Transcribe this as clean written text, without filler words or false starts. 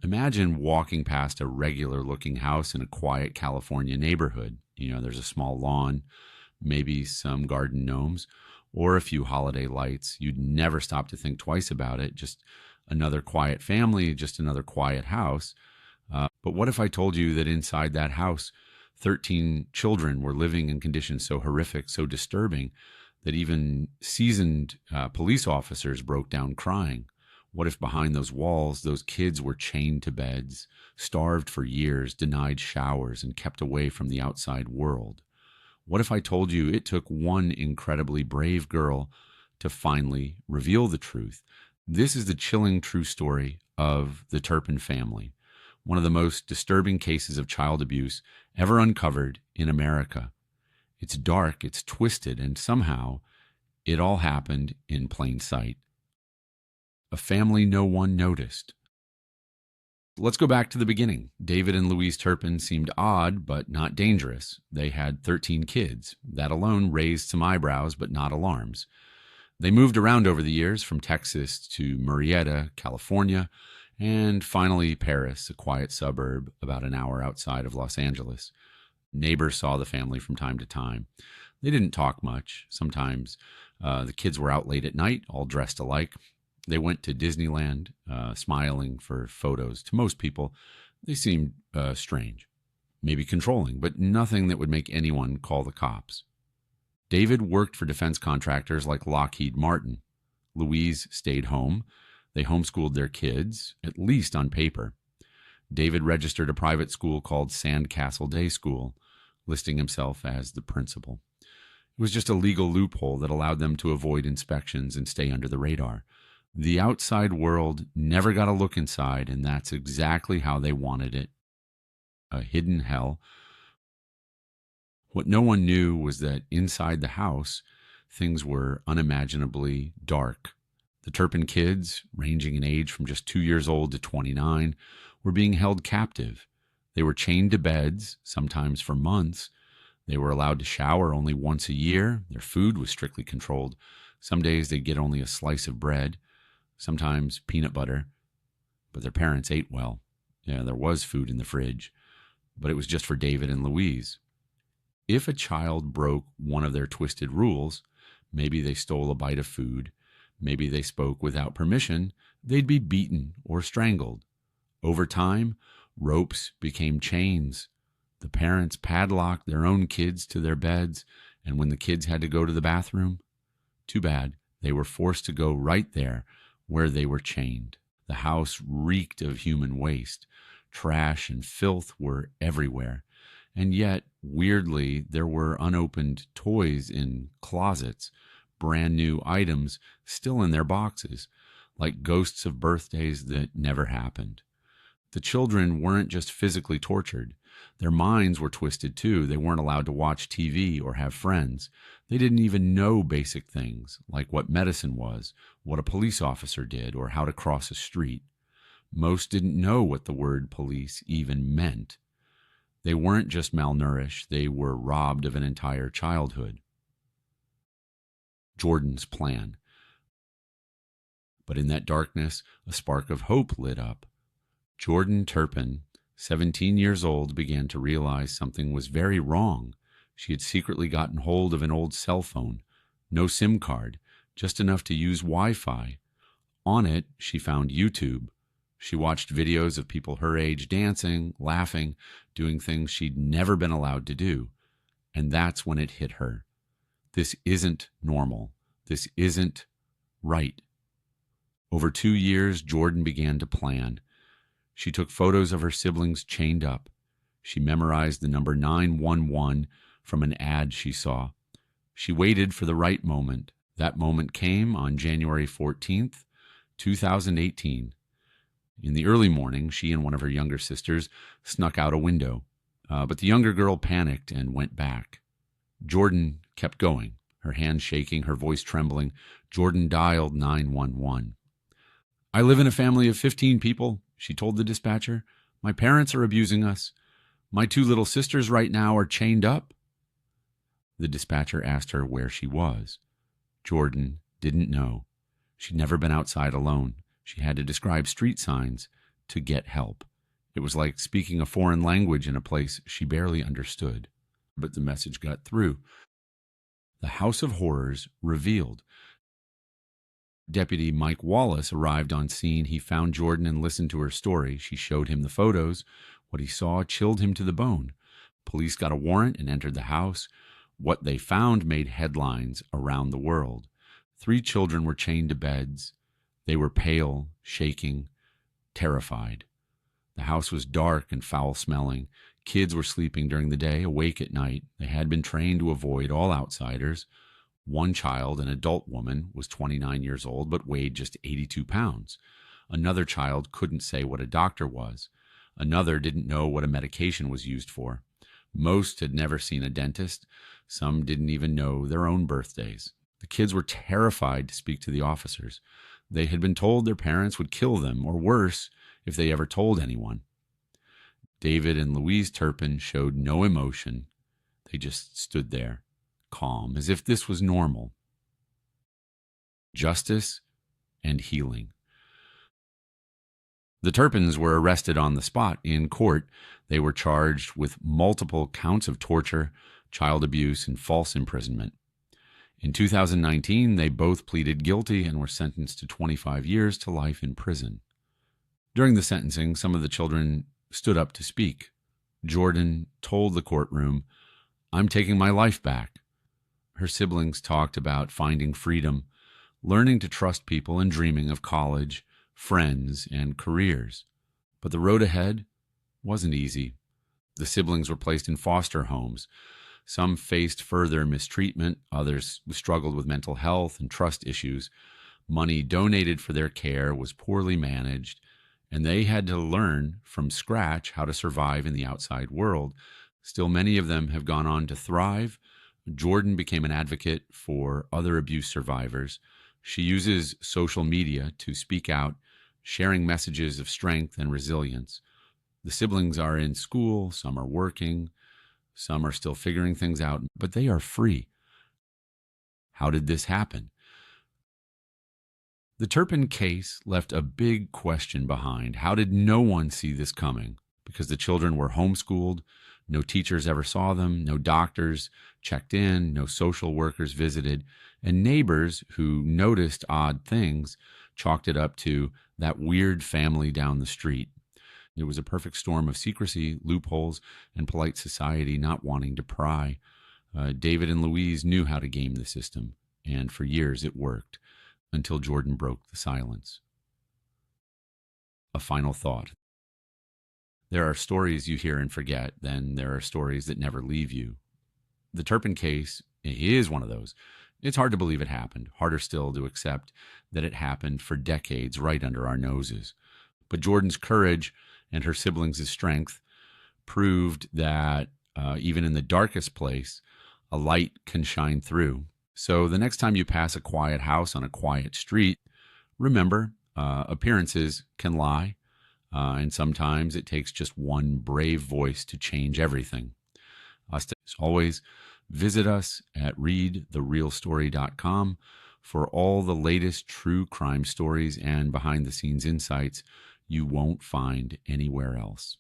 Imagine walking past a regular looking house in a quiet California neighborhood. There's a small lawn, maybe some garden gnomes, or a few holiday lights. You'd never stop to think twice about it. Just another quiet family, just another quiet house. But what if I told you that inside that house, 13 children were living in conditions so horrific, so disturbing, that even seasoned police officers broke down crying? What if behind those walls, those kids were chained to beds, starved for years, denied showers, and kept away from the outside world? What if I told you it took one incredibly brave girl to finally reveal the truth? This is the chilling true story of the Turpin family, one of the most disturbing cases of child abuse ever uncovered in America. It's dark, it's twisted, and somehow it all happened in plain sight. A family no one noticed. Let's go back to the beginning. David and Louise Turpin seemed odd, but not dangerous. They had 13 kids. That alone raised some eyebrows, but not alarms. They moved around over the years, from Texas to Murrieta, California, and finally Perris, a quiet suburb about an hour outside of Los Angeles. Neighbors saw the family from time to time. They didn't talk much. Sometimes the kids were out late at night, all dressed alike. They went to Disneyland, smiling for photos. To most people, they seemed strange, maybe controlling, but nothing that would make anyone call the cops. David worked for defense contractors like Lockheed Martin. Louise stayed home. They homeschooled their kids, at least on paper. David registered a private school called Sandcastle Day School, listing himself as the principal. It was just a legal loophole that allowed them to avoid inspections and stay under the radar. The outside world never got a look inside, and that's exactly how they wanted it. A hidden hell. What no one knew was that inside the house, things were unimaginably dark. The Turpin kids, ranging in age from just 2 years old to 29, were being held captive. They were chained to beds, sometimes for months. They were allowed to shower only once a year. Their food was strictly controlled. Some days they'd get only a slice of bread, sometimes peanut butter. But their parents ate well. Yeah, there was food in the fridge, but it was just for David and Louise. If a child broke one of their twisted rules, maybe they stole a bite of food, maybe they spoke without permission, they'd be beaten or strangled. Over time, ropes became chains. The parents padlocked their own kids to their beds, and when the kids had to go to the bathroom, too bad, they were forced to go right there where they were chained. The house reeked of human waste. Trash and filth were everywhere. And yet, weirdly, there were unopened toys in closets, brand new items still in their boxes, like ghosts of birthdays that never happened. The children weren't just physically tortured. Their minds were twisted too. They weren't allowed to watch TV or have friends. They didn't even know basic things, like what medicine was, what a police officer did, or how to cross a street. Most didn't know what the word police even meant. They weren't just malnourished, they were robbed of an entire childhood. Jordan's plan. But in that darkness, a spark of hope lit up. Jordan Turpin, 17 years old, began to realize something was very wrong. She had secretly gotten hold of an old cell phone. No SIM card, just enough to use Wi-Fi. On it, she found YouTube. She watched videos of people her age dancing, laughing, doing things she'd never been allowed to do. And that's when it hit her. This isn't normal. This isn't right. Over 2 years, Jordan began to plan. She took photos of her siblings chained up. She memorized the number 911 from an ad she saw. She waited for the right moment. That moment came on January 14th, 2018. In the early morning, she and one of her younger sisters snuck out a window, but the younger girl panicked and went back. Jordan kept going, her hands shaking, her voice trembling. Jordan dialed 911. "I live in a family of 15 people," she told the dispatcher. "My parents are abusing us. My 2 little sisters right now are chained up." The dispatcher asked her where she was. Jordan didn't know. She'd never been outside alone. She had to describe street signs, to get help. It was like speaking a foreign language in a place she barely understood. But the message got through. The House of Horrors revealed. Deputy Mike Wallace arrived on scene. He found Jordan and listened to her story. She showed him the photos. What he saw chilled him to the bone. Police got a warrant and entered the house. What they found made headlines around the world. 3 children were chained to beds. They were pale, shaking, terrified. The house was dark and foul-smelling. Kids were sleeping during the day, awake at night. They had been trained to avoid all outsiders. One child, an adult woman, was 29 years old but weighed just 82 pounds. Another child couldn't say what a doctor was. Another didn't know what a medication was used for. Most had never seen a dentist. Some didn't even know their own birthdays. The kids were terrified to speak to the officers. They had been told their parents would kill them, or worse, if they ever told anyone. David and Louise Turpin showed no emotion. They just stood there, calm, as if this was normal. Justice and healing. The Turpins were arrested on the spot in court. They were charged with multiple counts of torture, child abuse, and false imprisonment. In 2019, they both pleaded guilty and were sentenced to 25 years to life in prison. During the sentencing, some of the children stood up to speak. Jordan told the courtroom, "I'm taking my life back." Her siblings talked about finding freedom, learning to trust people, and dreaming of college, friends, and careers. But the road ahead wasn't easy. The siblings were placed in foster homes. Some faced further mistreatment. Others struggled with mental health and trust issues. Money donated for their care was poorly managed, and they had to learn from scratch how to survive in the outside world. Still, many of them have gone on to thrive. Jordan became an advocate for other abuse survivors. She uses social media to speak out, sharing messages of strength and resilience. The siblings are in school, some are working, some are still figuring things out, but they are free. How did this happen? The Turpin case left a big question behind. How did no one see this coming? Because the children were homeschooled, no teachers ever saw them, no doctors checked in, no social workers visited, and neighbors who noticed odd things chalked it up to that weird family down the street. It was a perfect storm of secrecy, loopholes, and polite society not wanting to pry. David and Louise knew how to game the system, and for years it worked, until Jordan broke the silence. A final thought. There are stories you hear and forget, then there are stories that never leave you. The Turpin case is one of those. It's hard to believe it happened, harder still to accept that it happened for decades right under our noses. But Jordan's courage and her siblings' strength proved that even in the darkest place, a light can shine through. So the next time you pass a quiet house on a quiet street, remember, appearances can lie, and sometimes it takes just one brave voice to change everything. As always, visit us at readtherealstory.com for all the latest true crime stories and behind-the-scenes insights you won't find anywhere else.